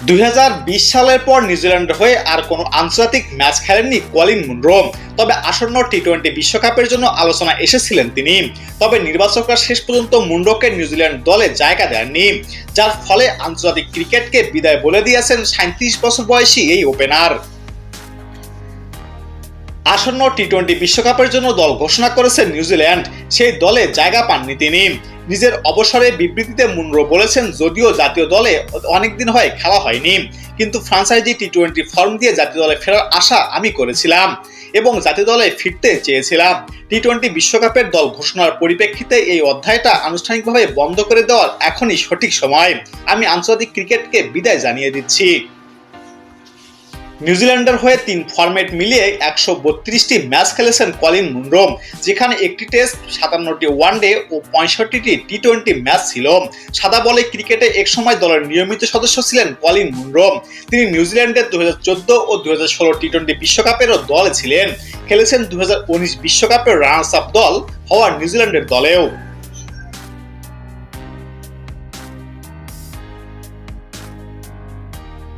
2020 সালের পর নিউজিল্যান্ডের হয়ে আর কোনো আন্তর্জাতিক ম্যাচ খেলেননি কলিন মুনরো। তবে আসন্ন টি-20 বিশ্বকাপের জন্য আলোচনা এসেছিলেন তিনি। তবে নির্বাচকরা শেষ পর্যন্ত মুনরোকে নিউজিল্যান্ড দলে জায়গা দেননি, যার ফলে আন্তর্জাতিক ক্রিকেটকে বিদায় বলে দিয়েছেন 37 বছর বয়সী এই ওপেনার। আসন্ন টি-20 বিশ্বকাপের জন্য দল ঘোষণা করেছে নিউজিল্যান্ড, সেই দলে জায়গা পাননি তিনি। নিজের অবসরে বিবৃতিতে মুনরো বলেছেন, যদিও জাতীয় দলে অনেকদিন হয় খেলা হয়নি, কিন্তু ফ্রাঞ্চাইজি টি-20 ফর্ম দিয়ে জাতীয় দলে ফেরার আশা আমি করেছিলাম এবং জাতীয় দলে ফিরতে চেয়েছিলাম। টি-20 বিশ্বকাপের দল ঘোষণার পরিপ্রেক্ষিতে এই অধ্যায়টা আনুষ্ঠানিকভাবে বন্ধ করে দেওয়ার এখনই সঠিক সময়। আমি আন্তর্জাতিক ক্রিকেটকে বিদায় জানিয়ে দিচ্ছি। নিউজিল্যান্ডের হয়ে 3 ফরম্যাট মিলিয়ে 132টি ম্যাচ খেলেছেন কলিন মুনরো, যেখানে একটি টেস্ট, 57টি ওয়ানডে ও 65টি টি-20 ম্যাচ ছিল। সাদা বলে ক্রিকেটে একসময় দলের নিয়মিত সদস্য ছিলেন কলিন মুনরো। তিনি নিউজিল্যান্ডের 2014 ও 2016 টি-20 বিশ্বকাপেরও দলে ছিলেন, খেলেছেন 2019 বিশ্বকাপের রানার্স আপ দল হওয়া নিউজিল্যান্ডের দলেও।